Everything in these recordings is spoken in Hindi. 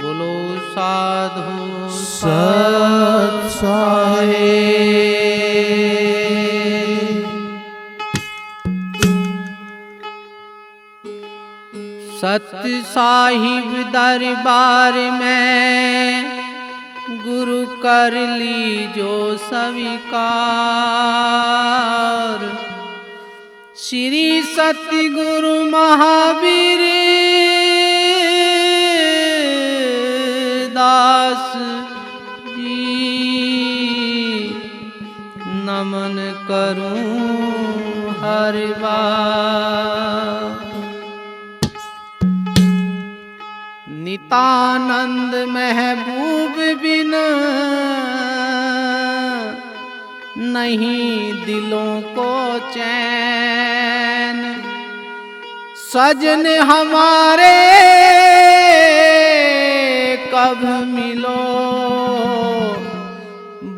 बोलो साधु सत साहेब। सत्य साहिब दरबार में गुरु कर लीजो स्वीकार। श्री सत्य गुरु महावीर दास जी नमन करूं हर बार। नितानंद महबूब बिन नहीं दिलों को चैन। सजन हमारे कब मिलो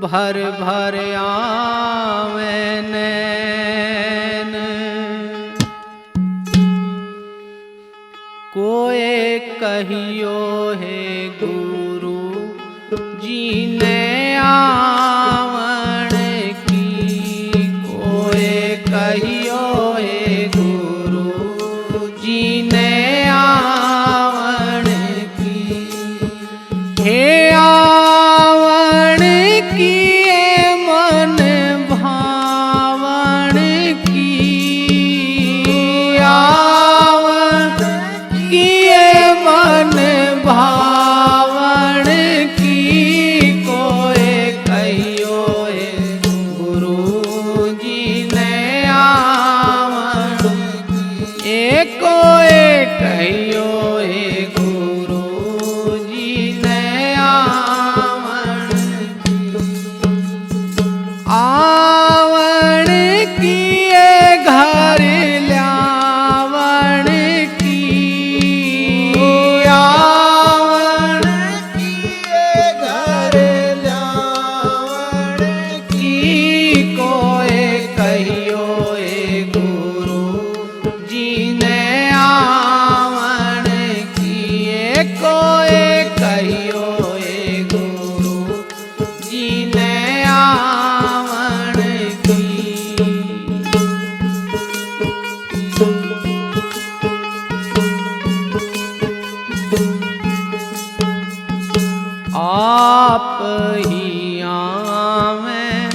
भर भर आवे नैन। कोई कहियो है गुरु जी ने आवण की। कोई कहियो है गुरु जी ने आवण की। हे आवण की मन भावण की। मन भावण की। कोई कहियो है गुरु जी ने आवण की। कोई कहियो है गुरु जी ने आवण की। आवण की घर ल्यावण की। आप ही आवें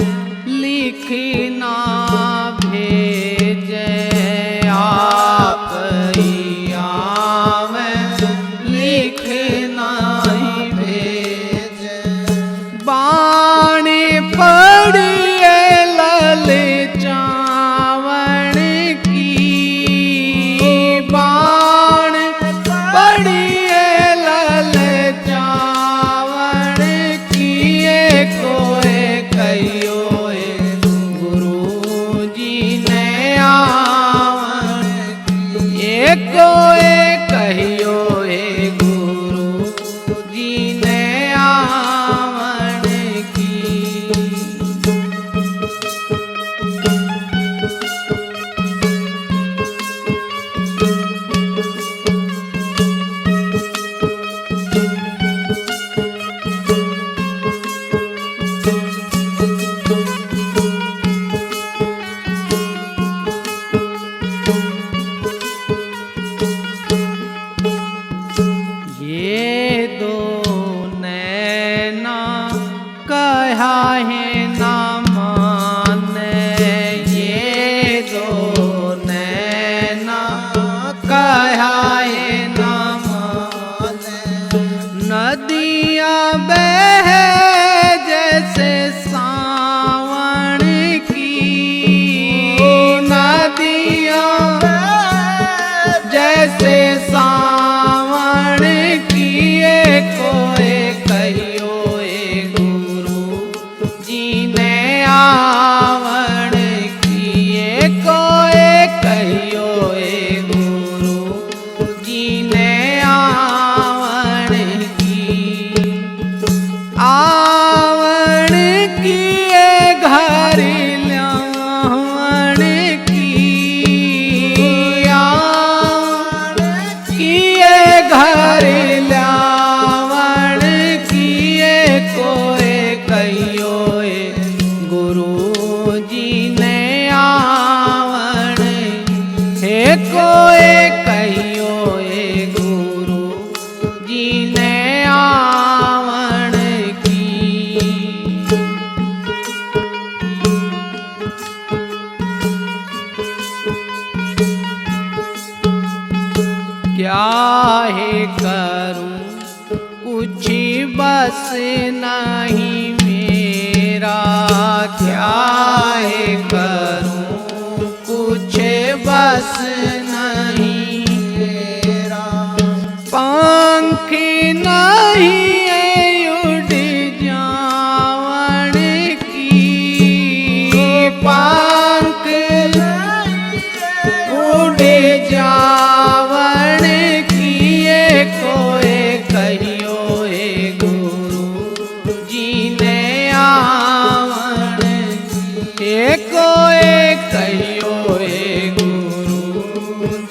लिखना भेजे। आप ही आवें लिखना ही भेजे। बाणी पड़िए ललचावण की। बाण पड़िए ललचावण की। कोई कहियो है गुरु जी ने आवण की। कोई कहियो है गुरु जी ने आवण की। क्या है करूं कुछ बस नहीं मेरा, क्या है करूं कुछ बस नहीं मेरा। पंख नहीं उड़ जावन की, पंख उड़ जावन किए कोई कहियो हे गुरु जी ने आवन, हे कोई कहियो हे गुरु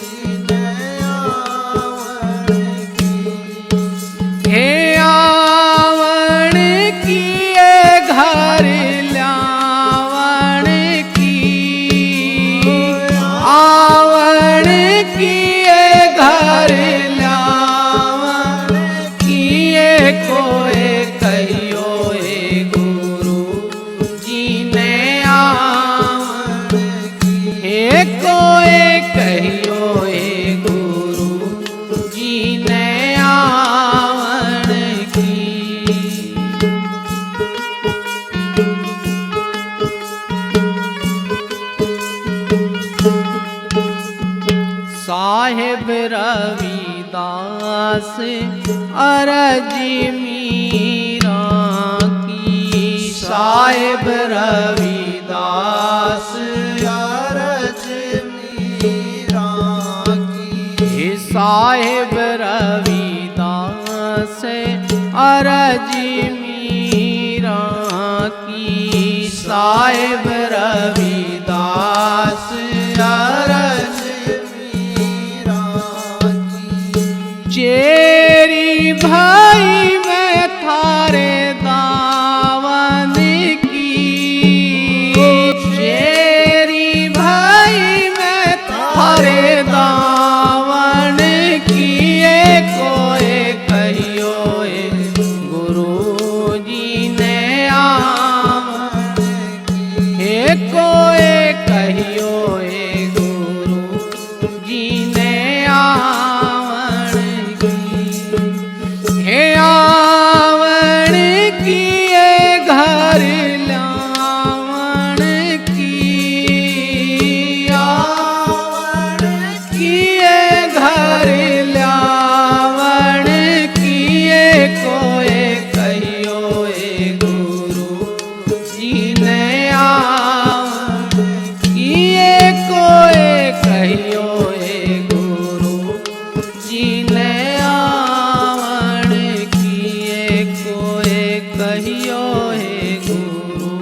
जी ने आवन, हे आवन किए घर ल्यावन की, आवन किए घर ल्यावन किए कोई कहियो हे गुरु जी ने आवन, हे कोई कहियो हे गुरु जी ने आवन की। साहेब रविदास अरज मीरा की, साहेब रविदास अरज मीरा की, हे साहेब रविदास अरज मीरा की, साहेब रविदास अरज चेरी भाई मैं थारे दावन की, चेरी भाई मैं थारे दावन किए कोई कहियो हे गुरु जी ने आवन, हे कोई कहियो हे गुरु जी ने आवन, हे आवन किए घर ल्यावन की, आवन किए घर ल्यावन किए कोई कहियो हे गुरु जी ने आवन, किए कोई कहियो हे गुरु जी ने आवन, किए कोई कहियो हे गुरु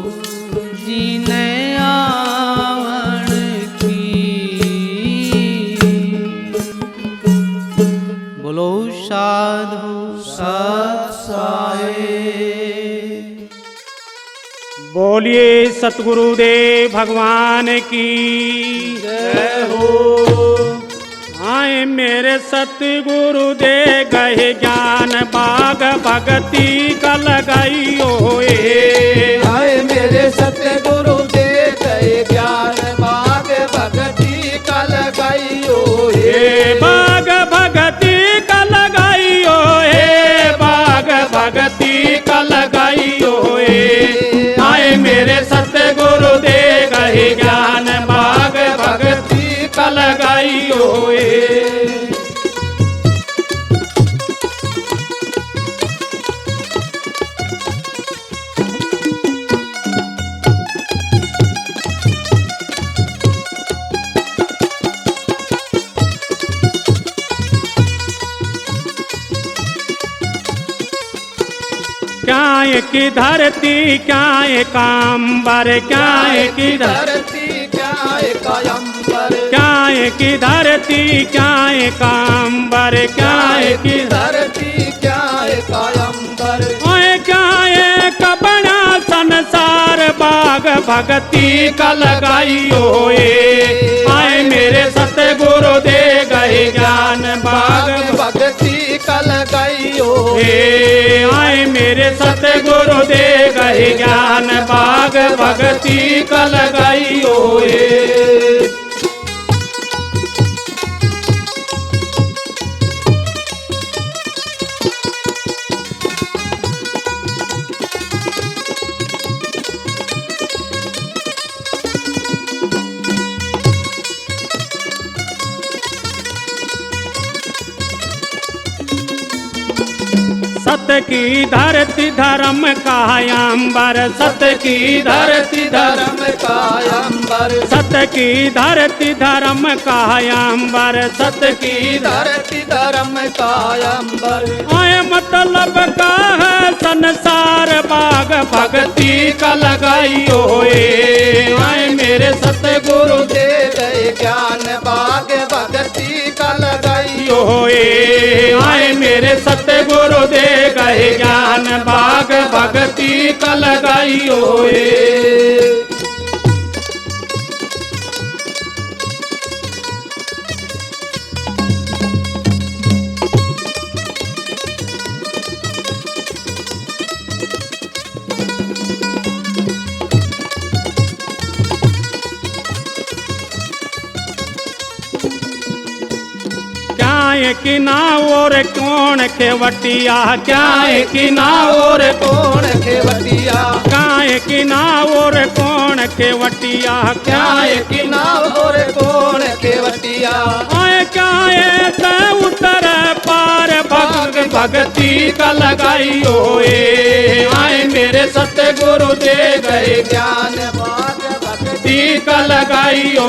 जी ने आवन की। बोलो साधु सत साहेब। बोलिए सतगुरुदेव भगवान की जय हो। आए मेरे सतगुरु दे गए ज्ञान बाग भगती का लगाइयो ए, आए मेरे सतगुरु दे गए ज्ञान बाग भगती का लगाइयो ए बाग भगती का लगाइयो ए, बाग भगती का लगाइयो ए। आए मेरे सतगुरु दे गए ज्ञान बाग भगती का लगाइयो ए। क्या की धरती क्या काम्बर, क्या की धरती क्या कायंबर, क्या की धरती क्या काम्बर, क्या की धरती क्या कायंबर, ओए क्या कबड़ा संसार बाग भगती का लगाइयो ए। आए मेरे सतगुरु दे गए ज्ञान बाग भगती का लगाइयो ए। आए मेरे सतगुरु दे गए ज्ञान बाग भगती का लगाइयो ए। सत की धरती धर्म का अंबर, सत की धरती धर्म का अंबर, सत की धरती धर्म का अंबर, सत की धरती धर्म का अंबर। आए मतलब का है संसार बाग भक्ति का लगाइयो आए मेरे सतगुरु दे गए ज्ञान बाग भक्ति का लगाइयो आए मेरे सतगुरु दे गए ज्ञान बाग भक्ति का लगाइयो कि ना और कौन खेवटिया, क्या है कि ना और कौन खेवटिया, काहे कि ना और कौन खेवटिया, क्या है कि ना और कौन खेवटिया। आए क्या है उतर पार भग भक्ति का लगाइयो आए मेरे सतगुरु दे गए ज्ञान बाग भक्ति का लगाइयो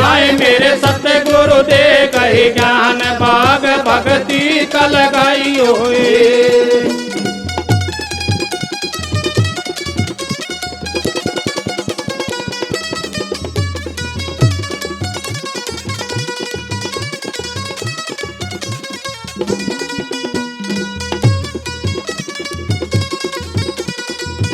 आए मेरे सतगुरु दे गए ज्ञान बाग भक्ति का लगाइयो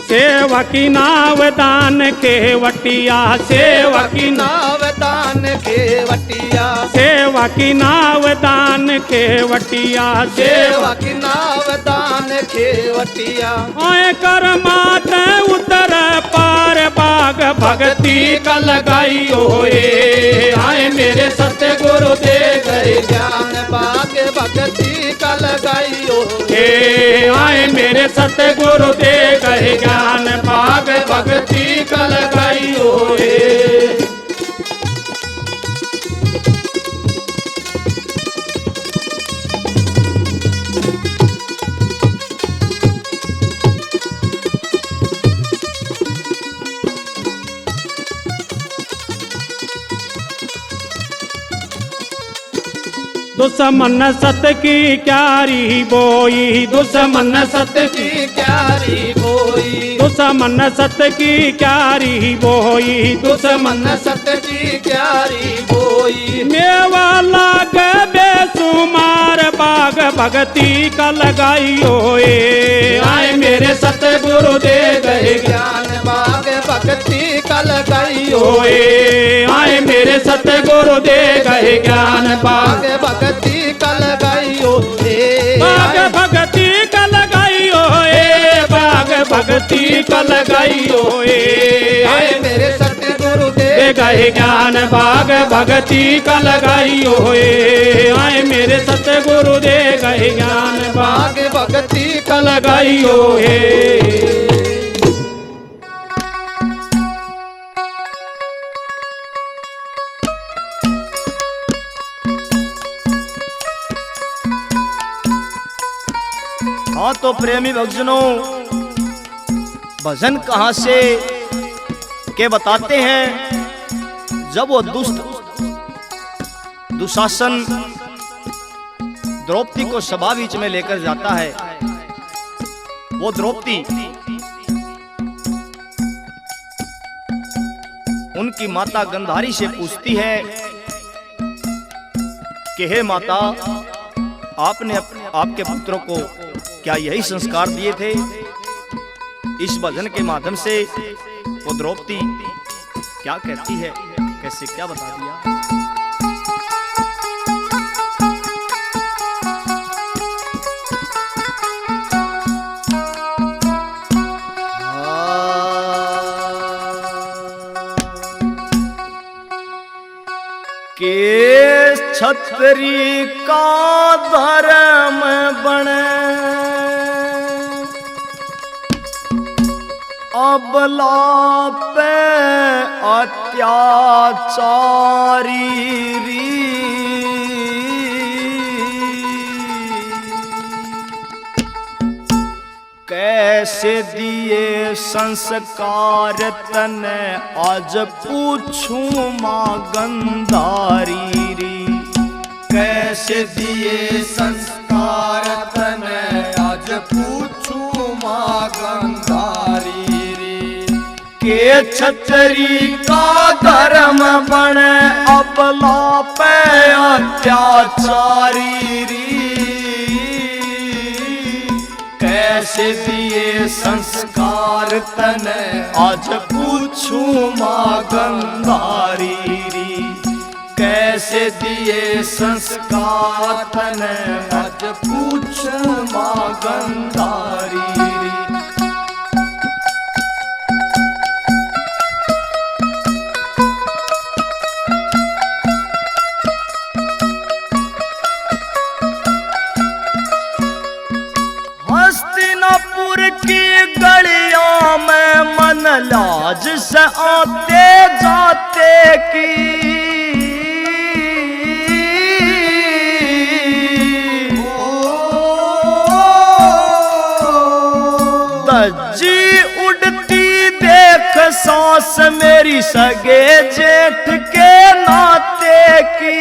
सेवा की नावदान केवटिया, सेवा की नावदान खेवटिया, सेवा की नावदान केवटिया, सेवा की नावदान खेवटिया। आए कर मात उतर पार बाग भक्ति का लगाइयो आए मेरे सतगुरु दे गए ज्ञान बाग भक्ति का लगाइयो आए मेरे सतगुरु दे गए ज्ञान बाग भक्ति का लगाइयो दुश्मन सत की क्यारी बोई, दुश्मन सत की क्यारी बोई, दुश्मन सत की क्यारी बोई, दुश्मन सत की क्यारी बोई। मेवा लाग बेसुमार बाग भक्ति का लगाइयो आए मेरे सतगुरु दे गए ज्ञान बाग भक्ति का लगाइयो आए मेरे सतगुरु दे गए ज्ञान बाग भक्ति का लगाइयो बाग भक्ति का लगाइयो बाग भक्ति का लगाइयो आए मेरे सतगुरु दे गए ज्ञान बाग भक्ति का लगाइयो आए मेरे सतगुरु दे गए ज्ञान बाग भक्ति का लगाइयो हाँ तो प्रेमी भक्तजनों, भजन कहाँ से के बताते हैं। जब वो दुशासन द्रौपदी को सभा बीच में लेकर जाता है, वो द्रौपदी उनकी माता गंधारी से पूछती है कि हे माता, आपने आपके पुत्रों को क्या यही संस्कार दिए थे। इस भजन के माध्यम से वो द्रौपदी क्या कहती है, कैसे क्या बता दिया। के छतरी का धर्म बने अबला पे अत्याचारी री। कैसे दिए संस्कार तने आज पूछूं माँ गंधारी री। कैसे दिए संस्कार तने आज पूछूं माँ गंधारी री। के छतरी का धर्म बने अबला पे अत्याचारी री। कैसे दिए संस्कार तने आज पूछूं माँ गंधारी री। कैसे दिए संस्कार तने आज पूछूं माँ गंधारी री। हस्तिनापुर की गलियों में मन लाज से आते जाते की। दज्जी उड़ती देख सांस मेरी सगे जेठ के नाते की।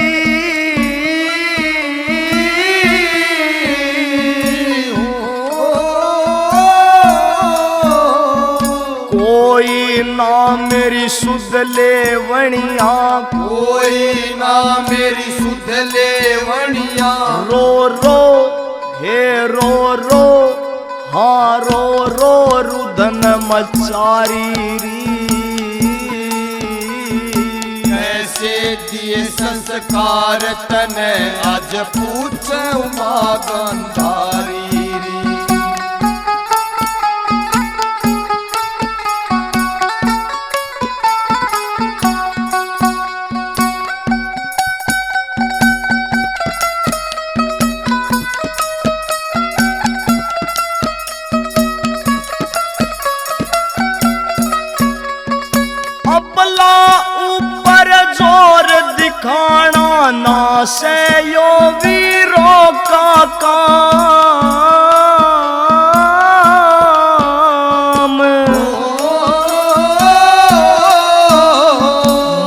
कोई ना मेरी सुध लेवणिया, कोई ना मेरी सुध लेवणिया। रो रो हे रो रो, हाँ रो रो रुदन मचारी री। कैसे दिए संस्कार तने आज पूछूं माँ गंधारी री। अपला ऊपर जोर दिखाना ना से यो वीरों का काम।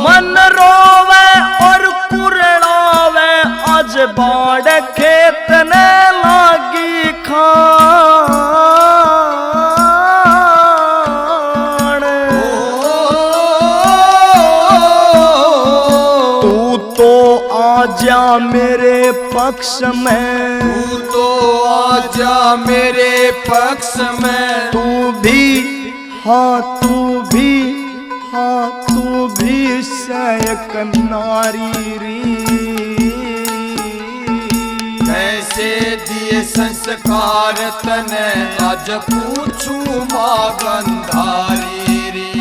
मन रोवे और कुरड़ावे आज बाढ़ खेत ने लागी खान। तो आजा मेरे पक्ष में, तू तो आजा मेरे पक्ष में। तू भी हाँ तू भी हाँ तू भी सयक नारी री। कैसे दिए संस्कार तने आज पूछूं माँ गंधारी री।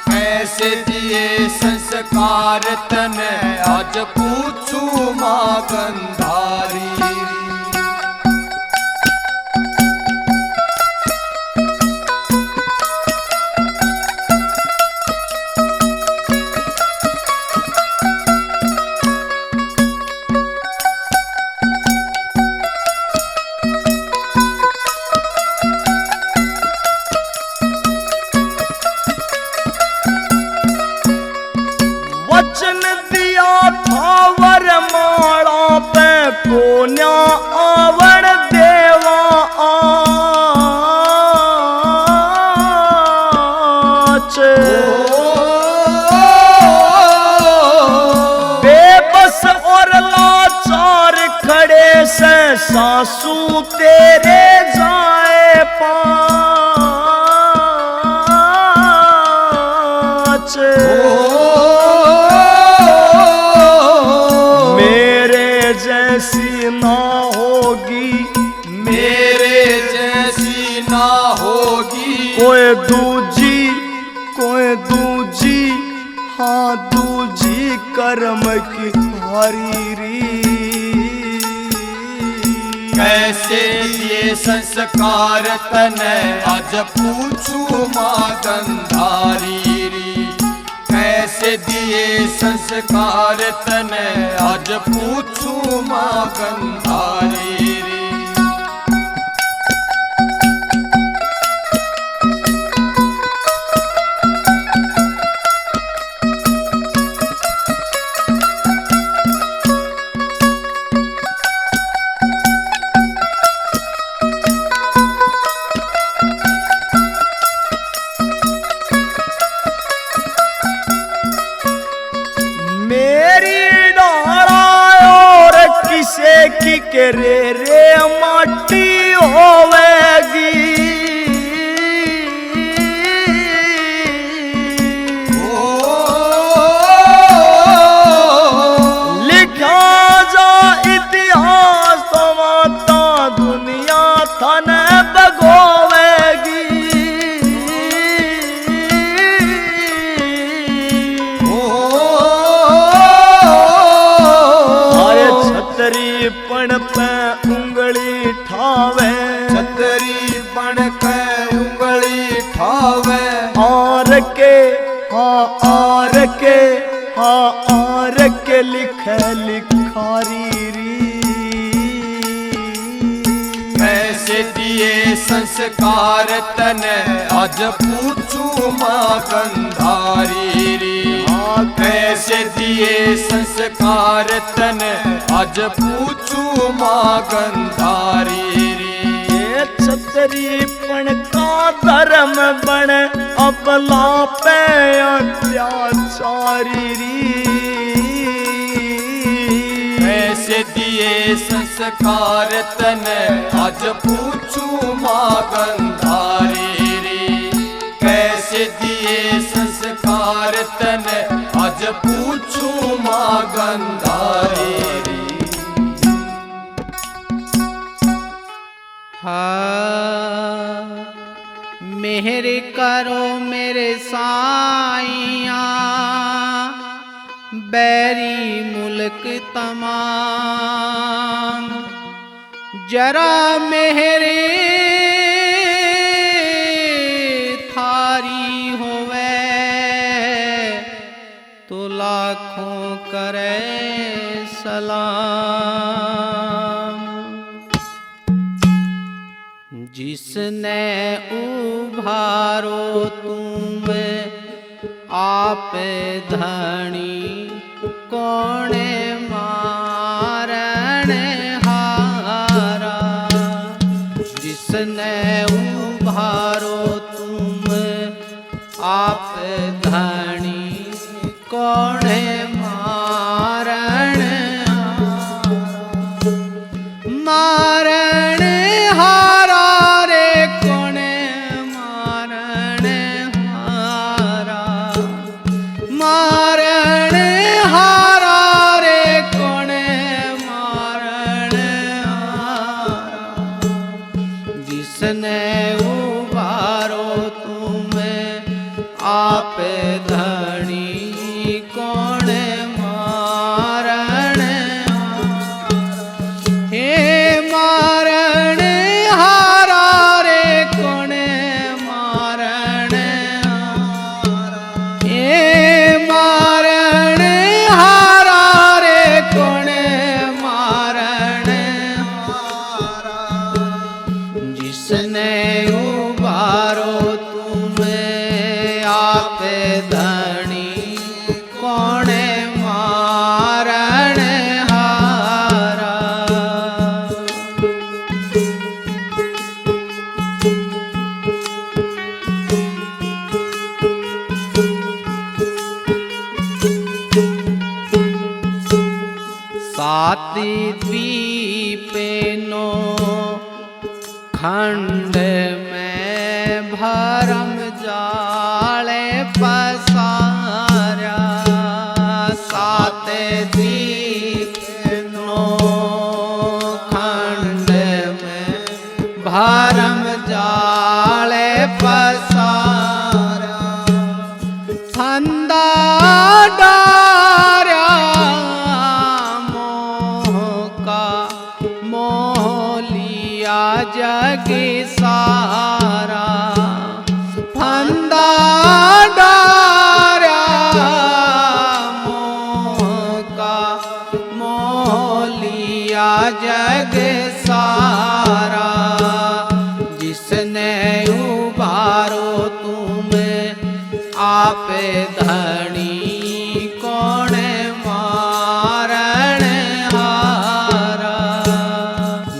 कैसे दिए संस्कार तने आज पूछूं माँ गंधारी री। वचन दिया था वरमाला पे कोन्या आवड़ देवा आच। बेबस और लाचार खड़े से सासू तेरे जाए पाँच। मेरे जैसी ना होगी, मेरे जैसी ना होगी। कोई दूजी हाँ दूजी कर्म की हारी री। कैसे दिए संस्कार तने आज पूछूं माँ गंधारी री। कैसे दिए संस्कार तने आज पूछूं माँ गंधारी री। तेरे रे माटी होवेगी। लिखा जा इतिहास तो माता दुनिया थाने बगोवेगी। छतरी पे उंगली ठावे, छतरी बन पे उंगली ठावे। आर के लिखे लिखारी री। कैसे दिए संस्कार तने आज पूछू माँ गंधारी री। कैसे दिए संस्कार तने आज पूछू माँ गंधारी री। ये छतरी पण का धर्म बन अपला पे अत्याचारी री। कैसे दिए संस्कार तने आज पूछू माँ गंधारी री। कैसे दिए संस्कार तने आज पूछू माँ गंधारी री। मेहर करो मेरे साईया, बैरी मुल्क तमाम। जरा मेहरे थारी होवे, तो लाखों करे सलाम। जिसने उभारो तुम आप धनी, कौने मारण हारा। जिसने उभारो तुम आप धनी, कौने मारण मारण हारा रे। कौने मारण हारा, मारण हारा रे। कौने मारण हारा। जिसने उबारो तुम आप धनी, कौने मारण हे मारण हारा रे। कौने मारण हे मारण हारा रे। कौने मारण जिसने उबारो तुम आप धनी, कौने मारण हारा। सात द्वीप नो खंड में भरम जाले पसारा। सात द्वीप नो खंड में भरम जाले पसारा। फंदा डारा मोह का, मोह लिया जग सारा। फंदा डारा मोह का, मोह लिया जग सारा। जिसने उबारो तुम आप धनी, कौने मारण हारा।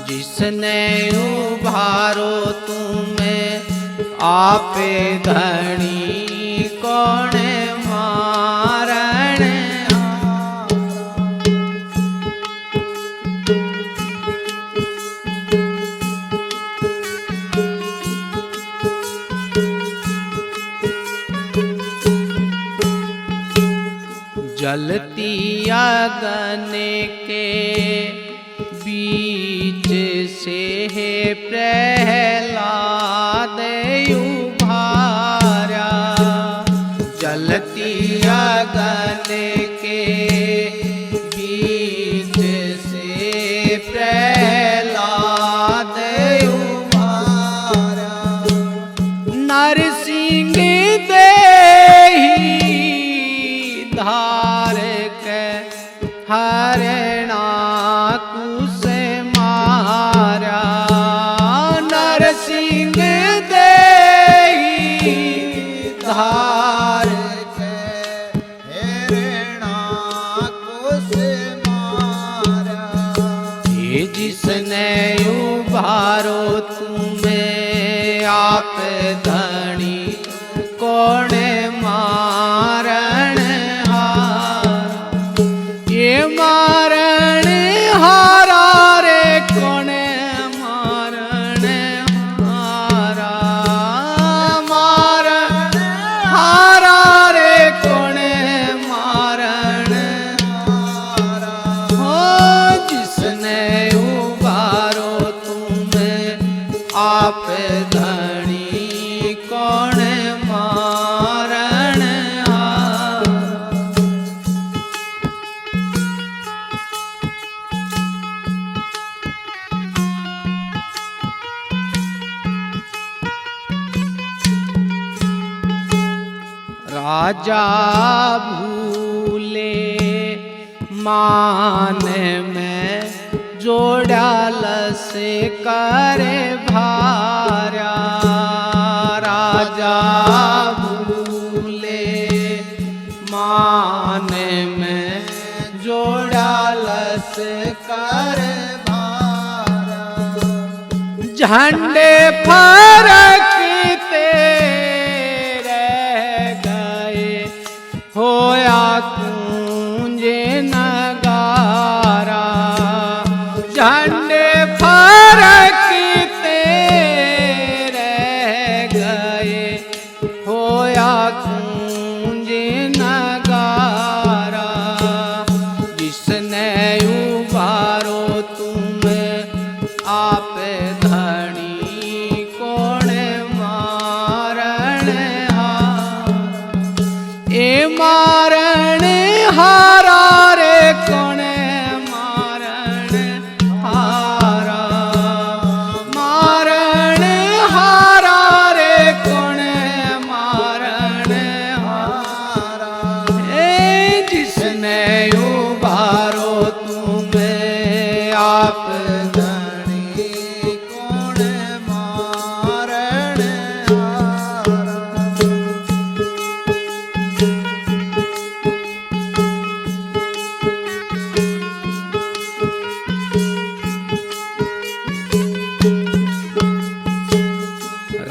जिसने उबारो तुम आप धनी, कौने मारण हारा। जलती अगन के बीच से है प्रहलाद उभारा। जलती अगन के बीच से प्रहलाद उभारा। नरसिंह देहि धार के हरणा कुश मारा। नरसिंह देहि धार के हरणा कुश मारा। ये जिसने उभारो तुम्हें आप धनी कौन मारण हारा। ये मारण हारा रे कौन मारण हारा। मारण हारा रे कौन मारण हारा। हो जिसने उबारो तुम्हें आप धनी कौन मारण हारा। राजा भूले मान में जोड़ाल से करे भारा। राजा भूले मान में जोड़ाल से करे भारा। झंडे फरकते होया कुंजे नगारा। झंडे फरकते रह गए होया कुंजे नगारा। जिसने उबारो तुम्हें आप धनी कौन मारण हारा। ए मारण हारा रे कौन मारण हारा। मारण हारा रे कौन मारण हारा। ए जिसने उबारो तुम्हें आप धनी कौन मारण हारा।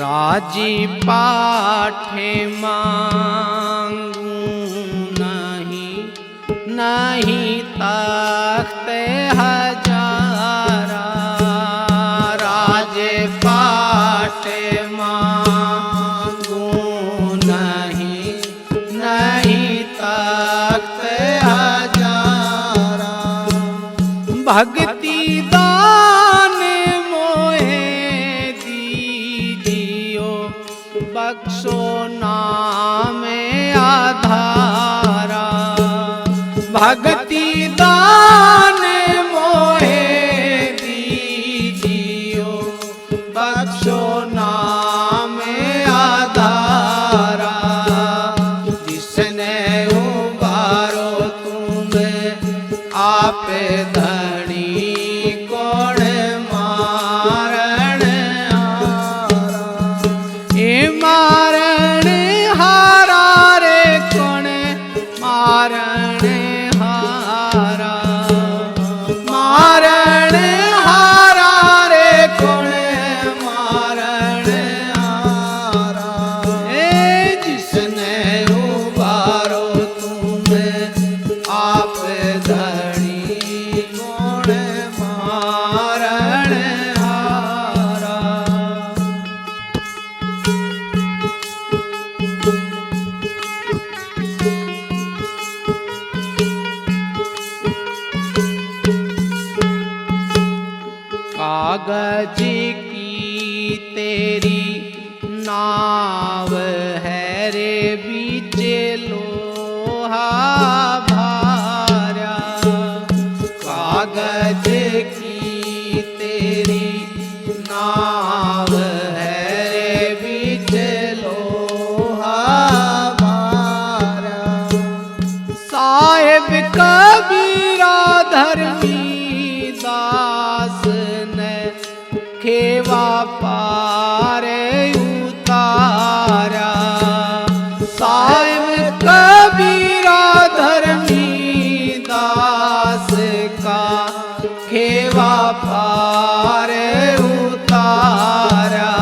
राजी पाठे मांगू नहीं नहीं तख्त हजारा। राजे पाठे मांगू नहीं नहीं तख्त हजारा। भक्ति दान मोहे दीजियो बख्शो नाम आधारा। भक्ति दान मोहे दीजियो बख्शो नाम आधारा। जिसने उबारो तुम्हें आप धनी कौन मारण हारा। ए मारण हारा रे कौन मारण हारा। मारण हारा रे कौन मारण हारा। ए जिसने उबारो तुम्हें आप धनी कौन मारण हारा। कागज की तेरी नाव है रे बीचे लोहा भारा। कागज की तेरी नाव है रे बीचे लोहा भारा। साहेब कबीरा धर्मी दास ने खेवा पारे उतारा। साहेब कबीरा धर्मी दास का खेवा पारे उतारा।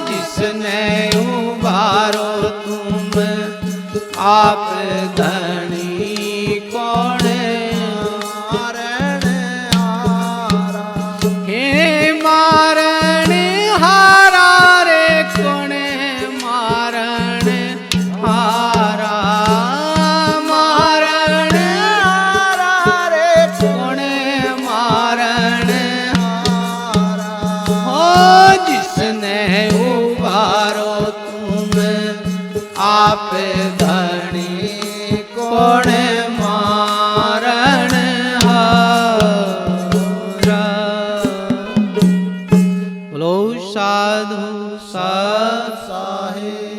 जिसने उबारो तुम आप धनी कौन मारण हारा। हे मारण हारा रे कौन मारण हारा। मारण हारा रे कौन मारण हारा। हो जिसने उबारो तुम आप धनी कौन मारण हारा। बोलो साधु साध साहेब।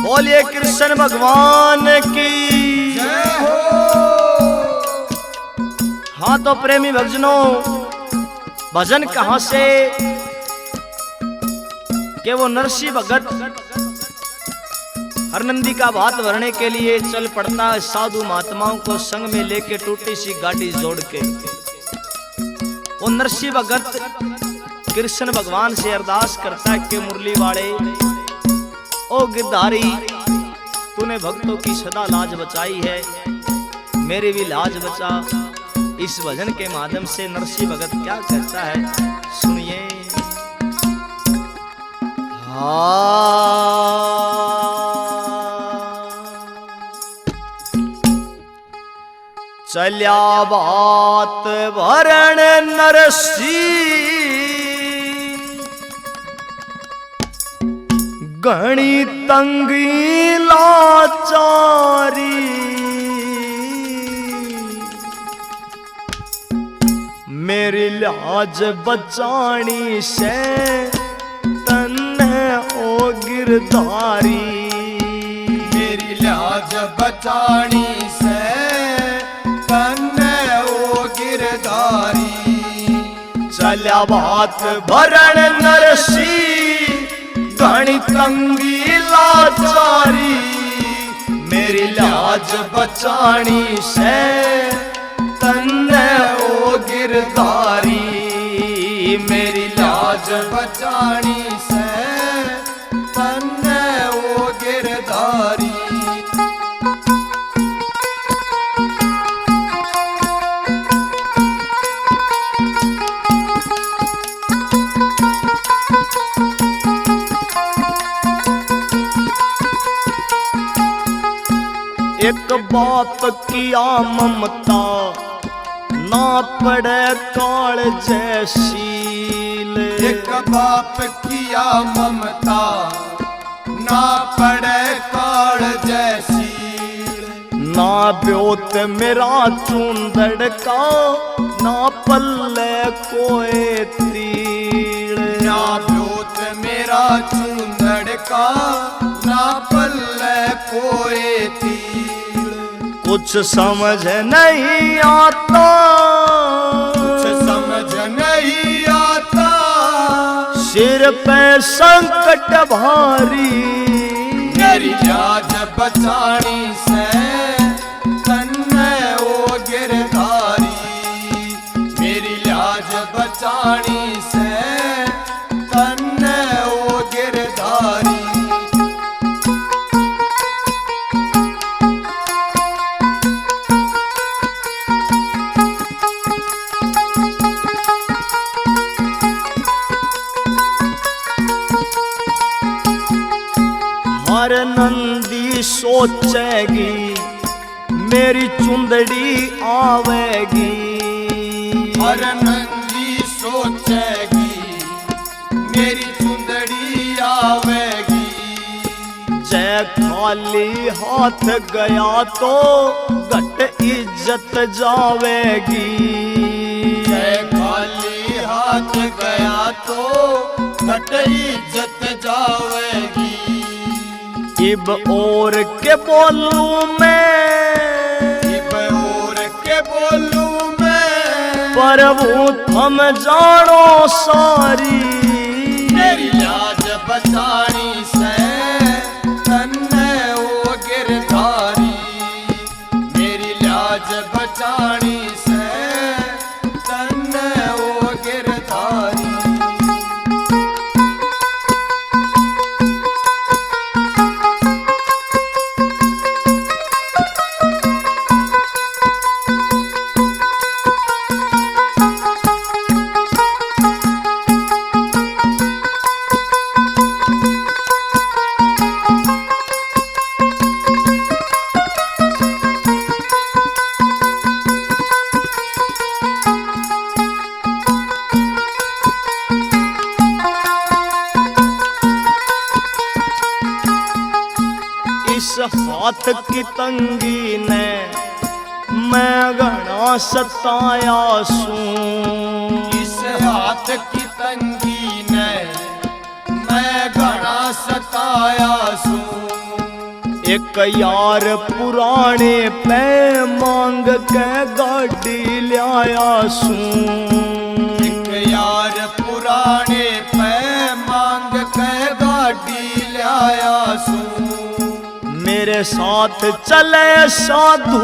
बोलिए कृष्ण भगवान की। हाँ तो प्रेमी भक्तों, भजन कहां से कि वो नरसिंह भगत हरनंदी का भात भरने के लिए चल पड़ता है साधु महात्माओं को संग में लेके टूटी सी गाड़ी जोड़ के। वो नरसिंह भगत कृष्ण भगवान से अरदास करता है कि मुरली वाले ओ गिरधारी, तूने भक्तों की सदा लाज बचाई है, मेरी भी लाज बचा। इस भजन के माध्यम से नरसिंह भगत क्या कहता है सुनिए। चल्या बात भरण नरसिंह घणी तंगी लाचारी। मेरी लाज बचानी से तन्ने ओ गिरधारी। मेरी लाज बचानी से तन्ने ओ गिरधारी। चल्या बात भरण नरसिंह घणी तंगी लाचारी। मेरी लाज बचानी से तन्ने ओ गिरधारी। मेरी लाज बचानी से तन्ने ओ गिरधारी। एक बाप किया ममता ना पड़े काल जैसील। एक बाप किया ममता ना पड़े काल जैसी। ना ब्योत मेरा चूंदड़ का ना पल्ले कोई तीड़। ना ब्योत मेरा चूंदड़ का ना पल्ले कोई तीड़। कुछ समझ नहीं आता, कुछ समझ नहीं आता। सिर पे संकट भारी। मेरी लाज बचानी से तन्ने ओ गिरधारी। मेरी लाज बचानी से तन्ने ओ गिरधारी। हर नंदी सोचेगी मेरी चुंदड़ी आवेगी। हर नंदी सोचेगी मेरी चुंदड़ी आवेगी। जय खाली हाथ गया तो घट इज्जत जावेगी। जय खाली हाथ गया तो घट इज्जत जावेगी। इब और के बोलूं मैं, इब और के बोलूं मैं, प्रभु थम जानो सारी। मेरी लाज बचानी से तन्ने ओ गिरधारी। मेरी लाज बचानी से तन्ने ओ गिरधारी। इस हाथ की तंगी ने मैं घना सताया सूं। इस हाथ की तंगी ने मैं घना सताया सूं। एक यार पुराने पे मांग के गाड़ी लाया सूं। एक यार पुराने पे मांग के गाड़ी लाया सूं। मेरे साथ चले साधु,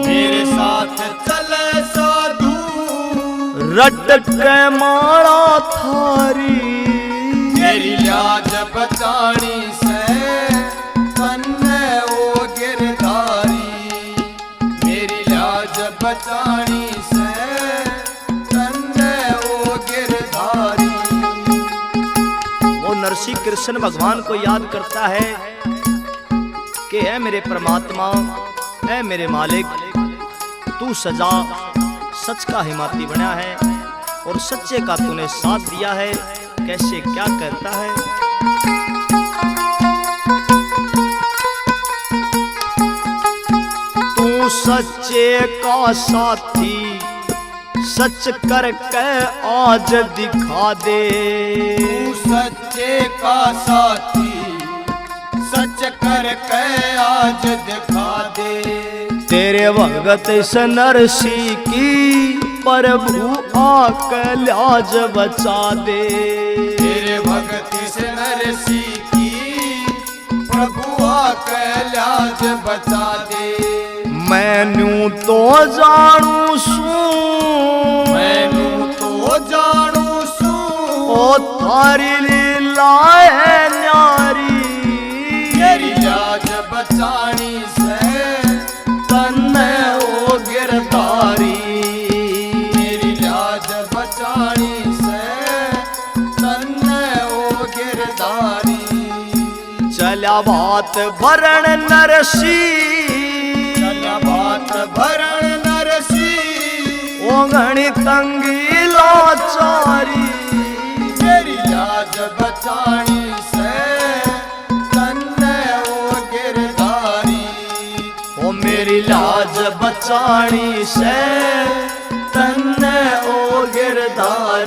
मेरे साथ चले साधु, रट के मारा थारी। मेरी लाज बचानी से तन्ने ओ गिरधारी। मेरी लाज बचानी से तन्ने ओ गिरधारी। वो नरसिंह कृष्ण भगवान को याद करता है कि है मेरे परमात्मा, है मेरे मालिक, तू सजा सच का हिमाती बना है और सच्चे का तूने साथ दिया है। कैसे क्या कहता है? तू सच्चे का साथी सच करके आज दिखा दे। तू सच्चे का साथी सच करके आज दिखा दे। तेरे भगत इस नरसी की प्रभु आके लाज बचा दे। तेरे भगत इस नरसी की प्रभु आके लाज बचा दे। मैनू तो जानू सू, मैनू तो जानू सू, ओ थारी लीला है न्यारी। मेरी लाज बचानी से तन्ने ओ गिरधारी। मेरी लाज बचानी से तन्ने ओ गिरधारी। चला बात भरण नरसी, चला बात भरण नरसी। ओ घनी तंगी लाचारी। मेरी लाज बचानी से तन्ने ओ गिरधारी। ओ मेरी लाज बचानी से तन्ने ओ गिरधारी।